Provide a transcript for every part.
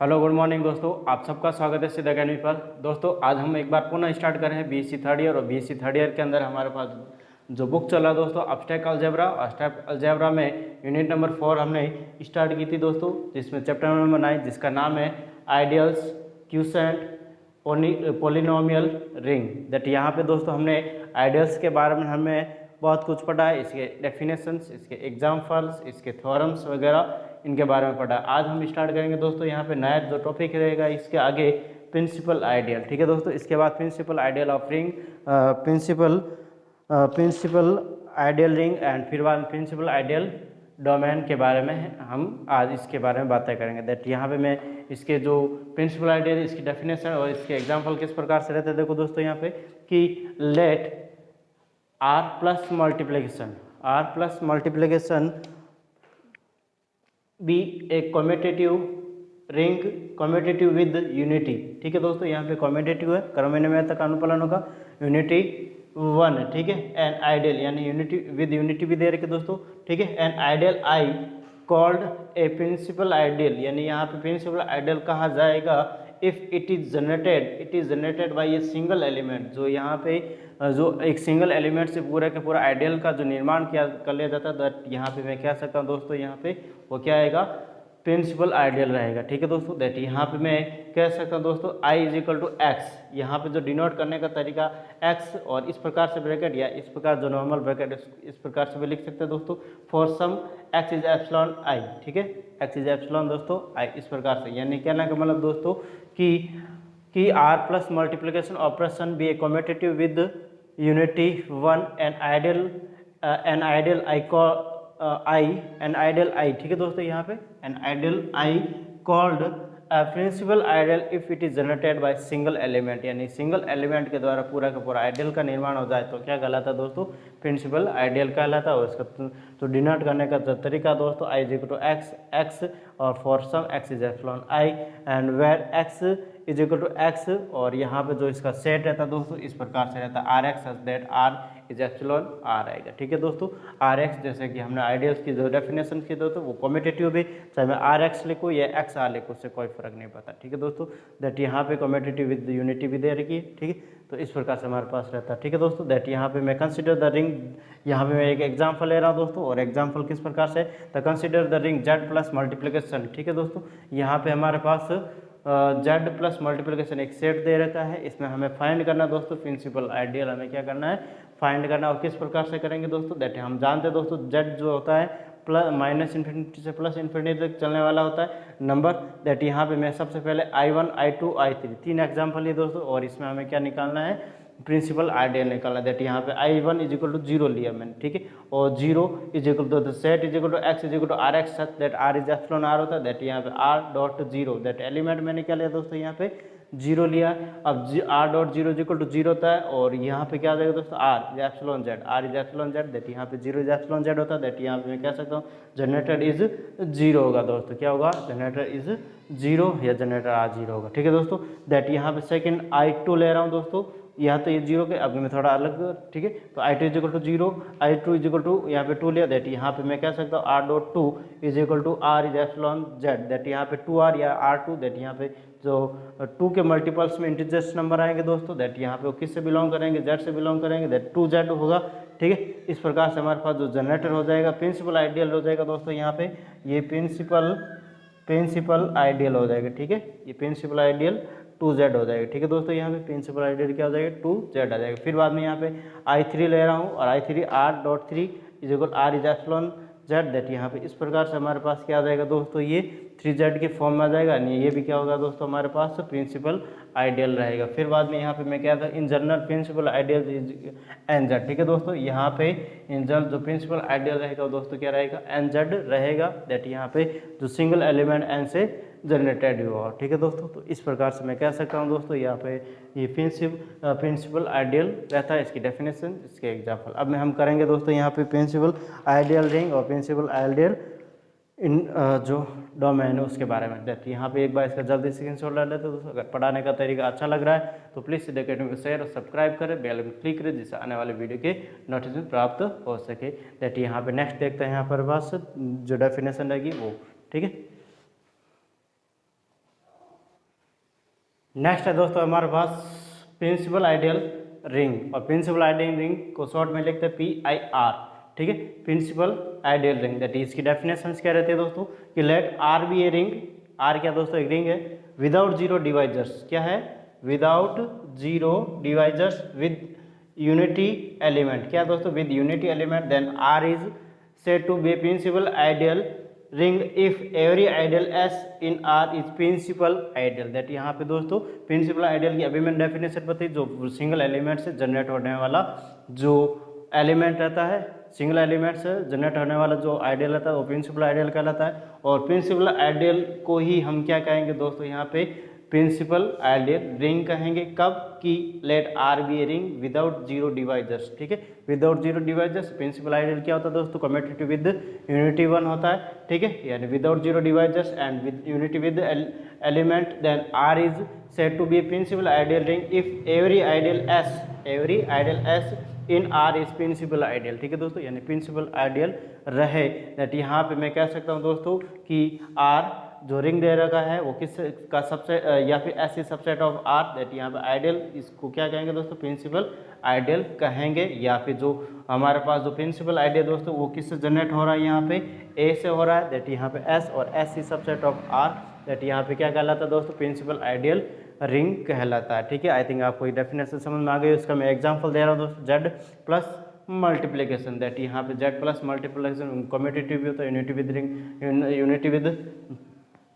Hello good morning दोस्तों, आप सबका स्वागत है सिद्ध अकेडमी पर। दोस्तों आज हम एक बार पुनः स्टार्ट कर रहे हैं बीएससी थर्ड ईयर, और बीएससी थर्ड ईयर के अंदर हमारे पास जो बुक चला दोस्तों एब्स्ट्रैक्ट अलजेब्रा। एब्स्ट्रैक्ट अलजेब्रा में यूनिट नंबर 4 हमने स्टार्ट की थी दोस्तों, जिसमें चैप्टर नंबर 9 जिसका नाम है ideals, quotient, polynomial, ring. That यहाँ पे दोस्तों हमने आइडियल्स के बारे में हमें बहुत कुछ पढ़ा है, इसके डेफिनेशंस, इसके एग्जाम्पल्स, इसके थ्योरम्स वगैरह इनके बारे में पढ़ा। आज हम स्टार्ट करेंगे दोस्तों यहाँ पे नया जो टॉपिक रहेगा, इसके आगे प्रिंसिपल आइडियल। ठीक है दोस्तों, इसके बाद principal ideal of ring, principal ideal ring and फिर बाद प्रिंसिपल आइडियल डोमेन के बारे में हम आज इसके बारे में बातें करेंगे। दैट यहाँ पे मैं इसके जो प्रिंसिपल आइडियल, इसकी डेफिनेशन और इसके एग्जाम्पल किस प्रकार से रहते हैं देखो दोस्तों यहाँ पे कि let R plus multiplication be a commutative ring commutative with unity. ठीक है दोस्तों, यहाँ पे कम्यूटेटिव है, क्रमण्य में तक अनुपालन होगा, यूनिटी 1। ठीक है, एंड आइडियल यानी यूनिटी विद यूनिटी भी दे रखे दोस्तों। ठीक है, and ideal I called a principal ideal, यानी यहाँ पे प्रिंसिपल आइडियल कहा जाएगा if it is generated by a single element. जो यहाँ पे जो एक सिंगल एलिमेंट से पूरा के पूरा आइडियल का जो निर्माण किया कर लिया जाता है, दैट यहाँ पे मैं कह सकता हूँ दोस्तों, यहाँ पे वो क्या आएगा, प्रिंसिपल आइडियल रहेगा। ठीक है दोस्तों, दैट यहाँ पे मैं कह सकता हूँ दोस्तों I is equal to x. यहाँ पे जो डिनोट करने का तरीका एक्स, और इस प्रकार से ब्रैकेट या इस प्रकार जो नॉर्मल ब्रैकेट इस प्रकार से भी लिख सकते हैं दोस्तों, for some x is epsilon i. ठीक है, एक्स इज एप्सिलॉन दोस्तों आई, इस प्रकार से। यानी कहना का मतलब दोस्तों कि R plus multiplication operation be a commutative with unity 1 an ideal I. ठीक है दोस्तों, यहाँ पे an ideal I called principal ideal if it is generated by single element, यानी सिंगल एलिमेंट के द्वारा पूरा का पूरा आइडियल का निर्माण हो जाए तो क्या कहलाता है दोस्तों, प्रिंसिपल आइडियल कहलाता है। और इसका तो डिनोट करने का जो तरीका दोस्तों I is equal to x और for some x is epsilon I and where x is equal to x, और यहाँ पे जो इसका सेट रहता है दोस्तों इस प्रकार से रहता है R x that R is epsilon R आएगा। ठीक है दोस्तों, आर एक्स जैसे कि हमने आइडियल्स की जो डेफिनेशन की दोस्तों वो कम्यूटेटिव भी, चाहे मैं आर एक्स लिखूँ या एक्स आर लिखूँ, उससे कोई फर्क नहीं पड़ता। ठीक है दोस्तों, दैट यहाँ पे कम्यूटेटिव विद यूनिटी भी दे रखी है। ठीक है, तो इस प्रकार से हमारे पास रहता है। ठीक है दोस्तों, दैट यहाँ पे मैं कंसिडर द रिंग, यहाँ पे मैं एक एग्जाम्पल ले रहा हूँ दोस्तों, और एग्जाम्पल किस प्रकार से, the consider the ring Z plus multiplication. ठीक है दोस्तों, यहाँ पे हमारे पास जेड प्लस मल्टीप्लिकेशन एक सेट दे रखा है, इसमें हमें फाइंड करना दोस्तों प्रिंसिपल आइडियल, हमें क्या करना है, फाइंड करना। और किस प्रकार से करेंगे दोस्तों, दैट हम जानते हैं दोस्तों जेड जो होता है प्लस माइनस इन्फिनिटी से प्लस इन्फिनिटी तक चलने वाला होता है नंबर। दैट यहाँ पे मैं सबसे पहले I1 I2 I3 तीन एग्जाम्पल है दोस्तों, और इसमें हमें क्या निकालना है, प्रिंसिपल आइडियल निकालना है। दैट यहाँ पे I1 इज इक्वल टू 0 लिया मैंने। ठीक है, और 0 is equal to set is equal to x is equal to R x, that R is epsilon R होता है। दैट यहाँ पे आर डॉट 0, दैट एलिमेंट मैंने क्या लिया दोस्तों, यहाँ पे 0 लिया। अब R dot 0 is equal to 0 होता है, और यहाँ पे क्या आ जाएगा दोस्तों, R is epsilon Z, R is epsilon Z, that यहाँ पे 0 इज एप्सिलॉन जेड होता है। दैट यहाँ पे मैं कह सकता हूँ जनरेटर इज 0 होगा दोस्तों, क्या होगा, जनरेटर इज 0 या जनरेटर आर 0 होगा। ठीक है दोस्तों, दैट यहाँ पे सेकंड I2 ले रहा हूँ दोस्तों, यहाँ तो ये 0 के, अब मैं थोड़ा अलग। ठीक है, तो I2 is equal to 0, I2 is equal to यहाँ पे 2 लिया। दैट यहाँ पे मैं कह सकता हूँ R dot 2 is equal to R is epsilon Z, that यहाँ पे 2R या R2, दैट यहाँ पे जो 2 के मल्टीपल्स में इंटीजर्स नंबर आएंगे दोस्तों, दैट यहाँ पे वो किससे बिलोंग करेंगे, जेड से बिलोंग करेंगे, दैट 2Z होगा। ठीक है, इस प्रकार से हमारे पास जो जनरेटर हो जाएगा प्रिंसिपल आइडियल हो जाएगा दोस्तों, यहाँ पे ये प्रिंसिपल आइडियल हो जाएगा। ठीक है, ये प्रिंसिपल आइडियल 2Z हो जाएगा। ठीक है दोस्तों, यहाँ पे प्रिंसिपल आइडियल क्या हो जाएगा, 2Z आ जाएगा। फिर बाद में यहाँ पे I3 ले रहा हूँ, और I3 R dot 3 is equal R is epsilon Z, that यहाँ पे इस प्रकार से हमारे पास क्या आ जाएगा दोस्तों, ये 3Z के फॉर्म में आ जाएगा। ये भी क्या होगा दोस्तों, हमारे पास प्रिंसिपल आइडियल रहेगा। फिर बाद में यहाँ पे मैं क्या था, in general principle ideal is NZ। ठीक है दोस्तों, यहाँ पे इन जनरल जो प्रिंसिपल आइडियल रहेगा दोस्तों क्या रहेगा, NZ रहेगा। दैट यहाँ पे जो सिंगल एलिमेंट N से जनरेटेड हुआ। ठीक है दोस्तों, तो इस प्रकार से मैं कह सकता हूँ दोस्तों, यहाँ पे ये प्रिंसिपल आइडियल रहता है, इसकी डेफिनेशन, इसके एग्जाम्पल। अब में हम करेंगे दोस्तों यहाँ पे प्रिंसिपल आइडियल रिंग और प्रिंसिपल आइडियल इन जो डोमेन है उसके बारे में। दैट यहाँ पे एक बार इसका जल्दी से स्क्रीनशॉट ले लेते हैं दोस्तों। अगर पढ़ाने का तरीका अच्छा लग रहा है तो प्लीज़ सिद्ध अकेडमी को शेयर और सब्सक्राइब करें, बेल आइकन क्लिक करें, जिससे आने वाले वीडियो के नोटिफिकेशन प्राप्त हो सके। दैट यहाँ पे नेक्स्ट देखते हैं, यहाँ पर बस जो डेफिनेशन रहेगी वो। ठीक है, नेक्स्ट है दोस्तों हमारे पास प्रिंसिपल आइडियल रिंग, और प्रिंसिपल आइडियल रिंग को शॉर्ट में लिखते हैं PIR, ठीक है, प्रिंसिपल आइडियल रिंग। दैट इसकी डेफिनेशन क्या रहती है दोस्तों कि let R be a ring, R क्या दोस्तों एक रिंग है विदाउट जीरो डिवाइजर्स, क्या है without zero divisors with unity element, क्या दोस्तों with unity element, then R is said to be principal ideal ring if every ideal S in R is principal ideal। That यहाँ पे दोस्तों principal ideal की अभी मैंने डेफिनेशन बताई, जो सिंगल एलिमेंट से जनरेट होने वाला जो एलिमेंट रहता है, सिंगल एलिमेंट से जनरेट होने वाला जो आइडियल रहता है वो प्रिंसिपल आइडियल कहलाता है। और प्रिंसिपल आइडियल को ही हम क्या कहेंगे दोस्तों यहाँ पे प्रिंसिपल आइडियल रिंग कहेंगे, कब कि let R be a ring without zero divisors, ठीक है, without zero divisors. Principal ideal क्या होता है दोस्तों कम्यूटेटिव विद यूनिटी वन होता है, ठीक है, यानी without zero divisors and with unity with element, then R is said to be principal ideal ring if every ideal S in R is principal ideal, ठीक है दोस्तों, यानी प्रिंसिपल आइडियल रहे। दैट यहाँ पे मैं कह सकता हूँ दोस्तों कि R जो रिंग दे रखा है वो किस का सबसेट या फिर ऐसी सबसेट ऑफ R, दैट यहाँ पे आइडियल, इसको क्या कहेंगे दोस्तों प्रिंसिपल आइडियल कहेंगे। या फिर जो हमारे पास जो प्रिंसिपल आइडियल दोस्तों वो किससे जनरेट हो रहा है, यहाँ पे A से हो रहा है, दैट यहाँ पे S, और S is subset of R, that यहाँ पे क्या कहलाता है दोस्तों प्रिंसिपल आइडियल रिंग कहलाता है, ठीक है। आई थिंक आपको ये डेफिनेशन समझ में आ गई। उसका मैं एग्जाम्पल दे रहा हूँ दोस्तों, Z प्लस मल्टीप्लिकेशन, दैट यहाँ पे Z प्लस मल्टीप्लिकेशन कम्यूटेटिव भी होता है, unity with ring,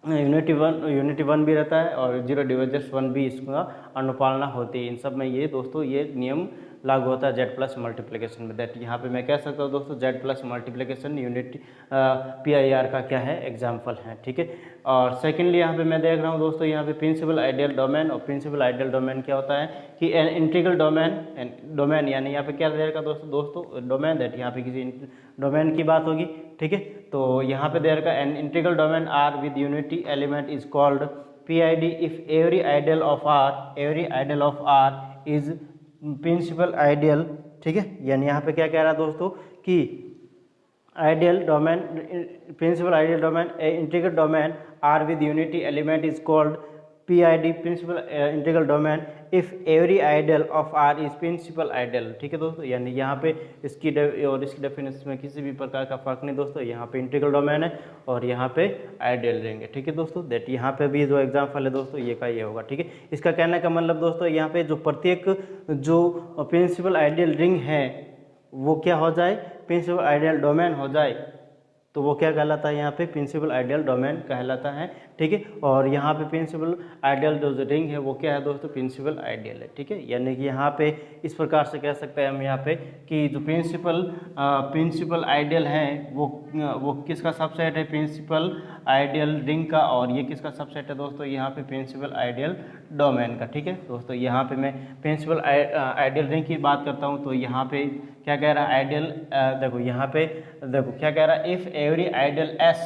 unity one भी रहता है और जीरो डिवाइजर्स वन भी इसका अनुपालना होती है। इन सब में ये दोस्तों ये नियम लागू होता है Z प्लस मल्टीप्लिकेशन में। दैट यहाँ पे मैं कह सकता हूँ दोस्तों Z plus multiplication unity PIR का क्या है एग्जाम्पल है, ठीक है। और सेकेंडली यहाँ पे मैं देख रहा हूँ दोस्तों यहाँ पे प्रिंसिपल आइडियल डोमेन, और प्रिंसिपल आइडियल डोमेन क्या होता है कि एन इंटीग्रल डोमेन यानी यहाँ पे क्या दे रखा दोस्तों डोमेन, दैट यहाँ पे किसी डोमेन की बात होगी, ठीक है। तो यहाँ पे दे रखा an integral domain R with unity element is called PID if every ideal of R is principal ideal, ठीक है। यानी यहाँ पे क्या कह रहा है दोस्तों कि ideal domain, principal ideal domain integral domain R with unity element is called PID principal integral domain if every ideal of R is principal ideal, ठीक है दोस्तों। यानी यहाँ पे इसकी और इसकी डेफिनेशन में किसी भी प्रकार का फर्क नहीं दोस्तों, यहाँ पे इंटीग्रल डोमेन है और यहाँ पे आइडियल रिंग है, ठीक है दोस्तों। दैट यहाँ पे भी जो एग्जाम्पल है दोस्तों ये का ये होगा, ठीक है। इसका कहने का मतलब दोस्तों यहाँ पे जो प्रत्येक जो प्रिंसिपल आइडियल रिंग है वो क्या हो जाए प्रिंसिपल आइडियल डोमेन हो जाए, तो वो क्या कहलाता है यहाँ पे प्रिंसिपल आइडियल डोमेन कहलाता है, ठीक है। और यहाँ पे प्रिंसिपल आइडियल जो रिंग है वो क्या है दोस्तों प्रिंसिपल आइडियल है, ठीक है। यानी कि यहाँ पे इस प्रकार से कह सकते हैं हम यहाँ पे कि जो प्रिंसिपल आइडियल है वो किसका सबसेट है प्रिंसिपल आइडियल रिंग का, और ये किसका सबसेट है दोस्तों यहाँ पे प्रिंसिपल आइडियल डोमेन का, ठीक है दोस्तों। यहाँ पे मैं प्रिंसिपल आइडियल रिंग की बात करता हूँ तो यहाँ पे क्या कह रहा है आइडियल, देखो यहाँ पे देखो क्या कह रहा है if every ideal S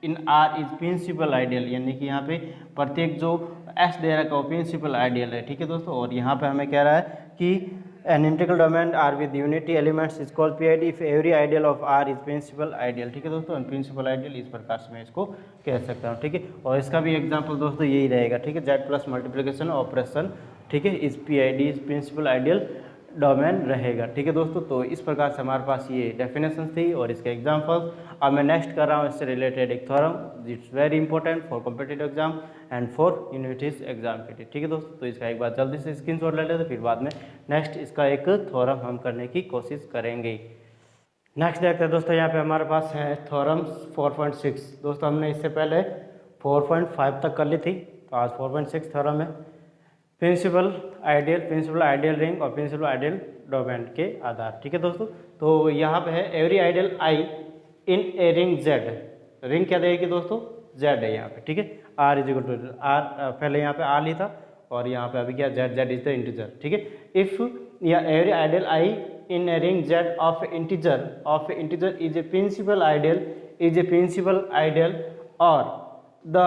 in R is principal ideal, यानी कि यहाँ पे प्रत्येक जो S दे रखा है वो प्रिंसिपल आइडियल है, ठीक है दोस्तों। और यहाँ पे हमें कह रहा है कि an integral domain R with unity elements is called PID if every ideal of R is principal ideal, ठीक है दोस्तों। प्रिंसिपल आइडियल इस प्रकार से मैं इसको कह सकता हूँ, ठीक है। और इसका भी एग्जाम्पल दोस्तों यही रहेगा, ठीक है। Z प्लस मल्टीप्लिकेशन ऑपरेशन, ठीक है, इस PID is principal ideal domain रहेगा, ठीक है दोस्तों। तो इस प्रकार से हमारे पास ये डेफिनेशन थी और इसके एग्जांपल्स। अब मैं नेक्स्ट कर रहा हूँ इससे रिलेटेड एक theorem, it's very important for competitive exam and for university exam के लिए, ठीक है दोस्तों। तो इसका एक बार जल्दी से स्क्रीनशॉट ले लेते, फिर बाद में नेक्स्ट इसका एक थ्योरम हम करने की कोशिश करेंगे। नेक्स्ट देखते हैं दोस्तों, यहाँ पे हमारे पास है थ्योरम 4.6। दोस्तों हमने इससे पहले 4.5 तक कर ली थी, तो आज 4.6 थ्योरम है प्रिंसिपल आइडियल रिंग और प्रिंसिपल आइडियल डोमेन के आधार, ठीक है दोस्तों। तो यहाँ पे है every ideal I in a ring Z, ring क्या देगी दोस्तों जेड है यहाँ पे, ठीक है। R is equal to R, पहले यहाँ पे R ली था और यहाँ पे अभी क्या जेड इज द इंटीजर, ठीक है। इफ या every ideal I in a ring Z of integer is a principal ideal और the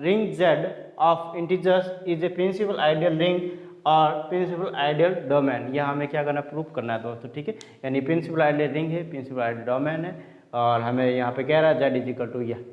ring Z of integers is a principal ideal ring और प्रिंसिपल आइडियल डोमेन। यह हमें क्या करना proof करना है दोस्तों, ठीक है। यानी प्रिंसिपल आइडियल रिंग है, प्रिंसिपल आइडियल डोमेन है और हमें यहाँ पे कह रहा है जेड इज इक्वल टू यह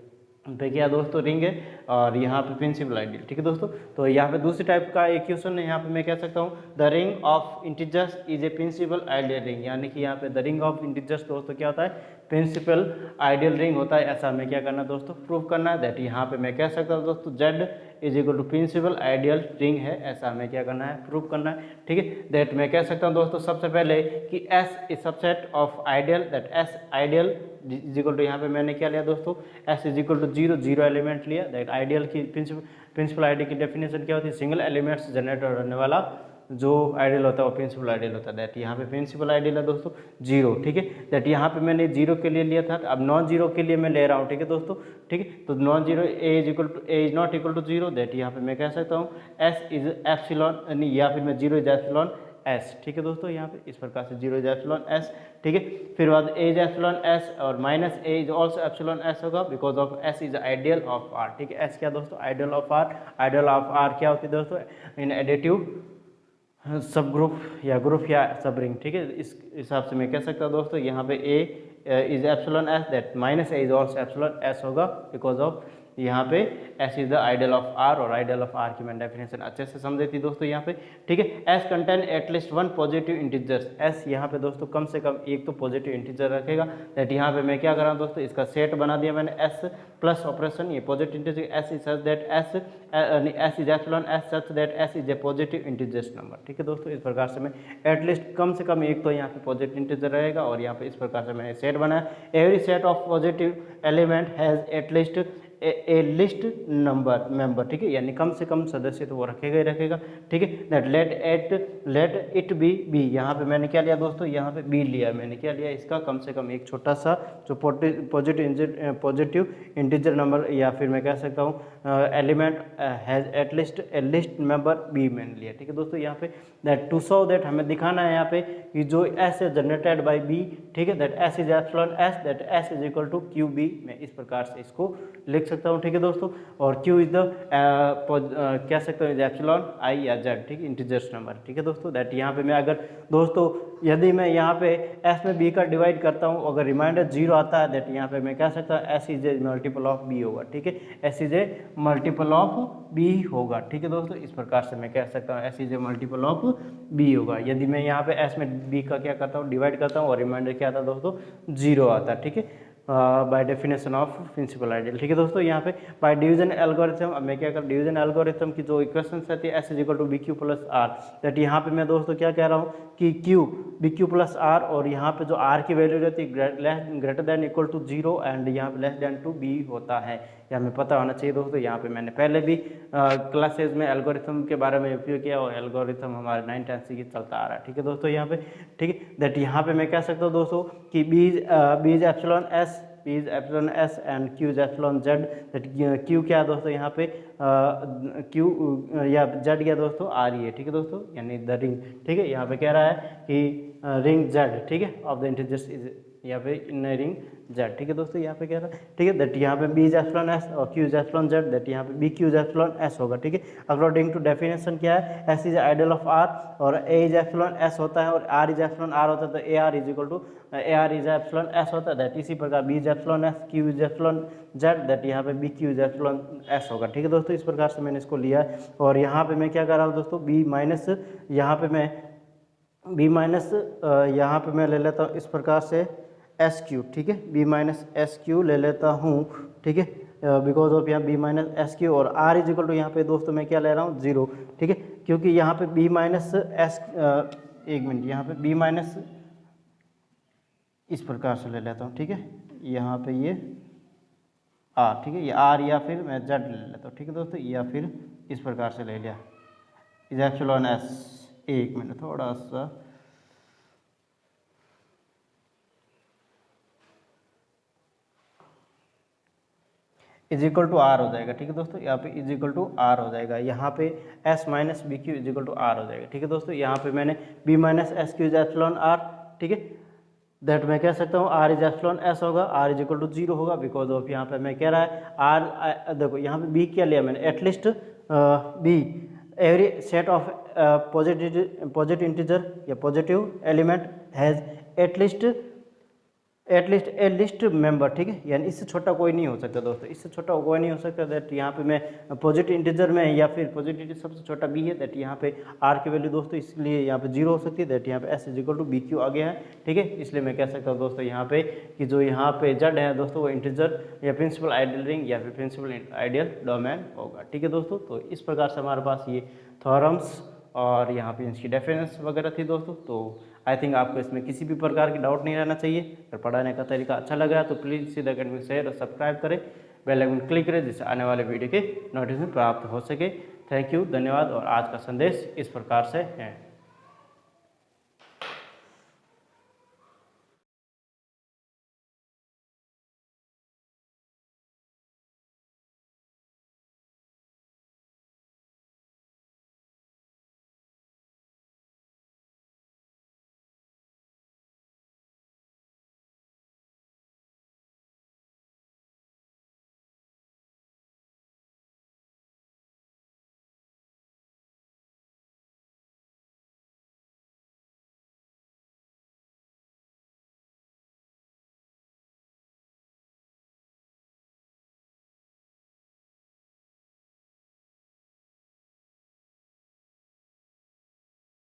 पे क्या दोस्तों रिंग है और यहाँ पे प्रिंसिपल आइडियल, ठीक है दोस्तों। तो यहाँ पे दूसरी टाइप का एक क्वेश्चन है, यहाँ पे मैं कह सकता हूँ the ring of integers is a principal ideal ring, यानी कि यहाँ पे द रिंग ऑफ इंटीजर्स दोस्तों क्या होता है, प्रिंसिपल आइडियल रिंग होता है। ऐसा हमें क्या करना है दोस्तों, प्रूव करना है। दैट यहाँ पे मैं कह सकता हूँ दोस्तों Z is equal to principal ideal ring है, ऐसा हमें क्या करना है, प्रूव करना है, ठीक है। दैट मैं कह सकता हूँ दोस्तों सबसे पहले कि S is subset of ideal, that S ideal is equal to, यहाँ पे मैंने क्या लिया दोस्तों, S is equal to 0 0 element लिया। दैट आइडियल की प्रिंसिपल आइडियल की डेफिनेशन क्या होती है, सिंगल एलिमेंट से जनरेट होने वाला जो आइडियल होता है वो प्रिंसिपल आइडियल होता है। दैट यहाँ पे प्रिंसिपल आइडियल है दोस्तों 0, ठीक है। दैट यहाँ पे मैंने 0 के लिए लिया था, अब नॉन जीरो के लिए मैं ले रहा हूँ, ठीक है दोस्तों, ठीक है। तो non zero a is not equal to 0, that यहाँ पे मैं कह सकता हूँ S इज एप्सिलॉन, या फिर मैं 0 इज एप्सिलॉन S, ठीक है दोस्तों। यहाँ पे इस प्रकार से 0 इज एप्सिलॉन S, ठीक है। फिर बाद A इज एप्सिलॉन S और minus A is also epsilon S होगा because of S is ideal of R, ठीक है। S क्या दोस्तों, ideal of R। Ideal of R क्या होती है दोस्तों, इन एडिटिव सब ग्रुप या ग्रुप या सब रिंग, ठीक है। इस हिसाब से मैं कह सकता हूँ दोस्तों यहाँ पे A is epsilon S, that minus A is also epsilon S होगा बिकॉज ऑफ यहाँ पे S is the ideal of R, और आइडियल ऑफ R की मैंने डेफिनेशन अच्छे से समझी थी दोस्तों यहाँ पे, ठीक है। S contain at least 1 positive integers, S यहाँ पे दोस्तों कम से कम एक तो पॉजिटिव इंटीजर रखेगा। दैट यहाँ पे मैं क्या कर रहा हूँ दोस्तों, इसका सेट बना दिया मैंने S प्लस ऑपरेशन, ये positive integer S is such that S is epsilon S such that S is a positive integers number, ठीक है दोस्तों। इस प्रकार से मैं एटलीस्ट कम से कम एक तो यहाँ पे पॉजिटिव इंटीजर रहेगा, और यहाँ पे इस प्रकार से मैंने सेट बनाया। Every set of positive element has at least a list number member, ठीक है, यानी कम से कम सदस्य तो वो रखेगा ही रखेगा, ठीक है। That let it be b, यहाँ पे मैंने क्या लिया दोस्तों, यहाँ पे बी लिया, मैंने क्या लिया, इसका कम से कम एक छोटा सा जो पॉजिटिव इंटीजर नंबर, या फिर मैं कह सकता हूँ element has at least a list member b मैंने लिया, ठीक है दोस्तों। यहाँ पे दैट टू शो दैट हमें दिखाना है यहाँ पे कि जो S है जनरेटेड बाय B, ठीक है। That S is epsilon S, that S is equal to q b, मैं इस प्रकार से इसको लिख सकता हूँ, ठीक है दोस्तों। और Q इज द कह सकता हूँ एप्सिलॉन I या Z, ठीक है, इंटीजर्स नंबर, ठीक है दोस्तों। दैट यहाँ पे मैं अगर दोस्तों यदि मैं यहाँ पे S में B का डिवाइड करता हूँ, अगर रिमाइंडर 0 आता है, दैट यहाँ पे मैं कह सकता हूँ S is a multiple of B होगा, ठीक है। S is a multiple of B होगा, ठीक है दोस्तों। इस प्रकार से मैं कह सकता हूँ S is a multiple of B होगा। यदि मैं यहाँ पे S में B का क्या करता हूँ, डिवाइड करता हूँ, और रिमाइंडर क्या आता है दोस्तों, 0 आता है, ठीक है, by definition of principal ideal, ठीक है दोस्तों। यहाँ पे बाय डिवीजन एल्गोरिथम, अब मैं क्या कर, डिवीजन एल्गोरिथम की जो इक्वेशन रहती है S is equal to B q plus R, that यहाँ पे मैं दोस्तों क्या कह रहा हूँ कि Q b q plus R, और यहाँ पे जो R की वैल्यू रहती है greater than equal to 0 and यहाँ पे लेस देन टू B होता है, यह हमें पता होना चाहिए दोस्तों। यहाँ पे मैंने पहले भी क्लासेज में एल्गोरिथम के बारे में उपयोग किया, और एल्गोरिथम हमारे 9th MCQ चलता आ रहा है, ठीक है दोस्तों। यहाँ पे ठीक है, दैट यहाँ पे मैं कह सकता हूँ दोस्तों कि B is epsilon S, P is epsilon S and Q is epsilon Z, that Q क्या है दोस्तों, यहाँ पे Q या Z क्या दोस्तों, R ही है, ठीक है दोस्तों, यानी द रिंग, ठीक है। यहाँ पे कह रहा है कि रिंग Z, ठीक है, ऑफ द इंटीजर्स इज, यहाँ पे इन रिंग Z, ठीक है दोस्तों। यहाँ पे कह रहा है, ठीक है, दैट यहाँ पे B इज एप्सिलॉन S और Q is epsilon Z, that यहाँ पे B Q is epsilon S होगा, ठीक है। अकॉर्डिंग टू डेफिनेशन क्या है, S is ideal of R, और A इज एप्सिलॉन S होता है, और R इज एप्सिलॉन R होता है, तो AR is equal to AR is epsilon S होता है, दैट इसी प्रकार B is epsilon S, Q is epsilon Z, that यहाँ पे B Q is epsilon S होगा, ठीक है दोस्तों। इस प्रकार से मैंने इसको लिया है, और यहाँ पे मैं क्या कर रहा हूँ दोस्तों, B माइनस, यहाँ पे मैं B माइनस यहाँ पे मैं ले लेता हूँ इस प्रकार से एस क्यू, ठीक है, B माइनस एस क्यू ले लेता हूँ, ठीक है, बिकॉज ऑफ यहाँ B माइनस एस क्यू, और R इज इक्वल टू यहाँ पे दोस्तों मैं क्या ले रहा हूँ, 0, ठीक है, क्योंकि यहाँ पे B माइनस एस, एक मिनट, यहाँ पे B माइनस इस प्रकार से ले लेता हूँ, ठीक है, यहाँ पे ये R, ठीक है, ये R या फिर मैं Z ले लेता हूँ, ठीक है दोस्तों, या फिर इस प्रकार से ले लिया इज एप्सिलॉन S, एक मिनट थोड़ा सा, इज इक्वल टू आर हो जाएगा, ठीक है दोस्तों। यहाँ पे इज इक्वल टू आर हो जाएगा, यहाँ पे S minus b q is equal to R हो जाएगा, ठीक है दोस्तों। यहाँ पे मैंने B minus S q is epsilon R, ठीक है, दैट मैं कह सकता हूँ R इज एप्सिलॉन S होगा, R इज इक्वल टू 0 होगा, बिकॉज ऑफ यहाँ पे मैं कह रहा है R, देखो यहाँ पे B क्या लिया मैंने, at least B every set of positive integer या positive element has at least at least a list member, ठीक है, यानी इससे छोटा कोई नहीं हो सकता दोस्तों, इससे छोटा कोई नहीं हो सकता। दैट यहाँ पे मैं पॉजिटिव इंटीजर में या फिर पॉजिटिव सबसे छोटा बी है, दैट यहाँ पे आर की वैल्यू दोस्तों इसलिए यहाँ पे 0 हो सकती है। दैट यहाँ पे S is equal to B Q आ गया है, ठीक है। इसलिए मैं कह सकता हूँ दोस्तों यहाँ पे कि जो यहाँ पे जेड है दोस्तों वो इंटीजर या प्रिंसिपल आइडियल रिंग या फिर प्रिंसिपल आइडियल डोमेन होगा, ठीक है दोस्तों। तो इस प्रकार से हमारे पास ये थ्योरम्स और यहाँ पे इसकी डेफिनेशन वगैरह थी दोस्तों। तो आई थिंक आपको इसमें किसी भी प्रकार की डाउट नहीं रहना चाहिए। अगर पढ़ाने का तरीका अच्छा लग रहा है तो प्लीज़ सिद्ध एकेडमी शेयर और सब्सक्राइब करें, बेल आइकन क्लिक करें, जिससे आने वाले वीडियो के नोटिफिकेशन प्राप्त हो सके। थैंक यू, धन्यवाद। और आज का संदेश इस प्रकार से है।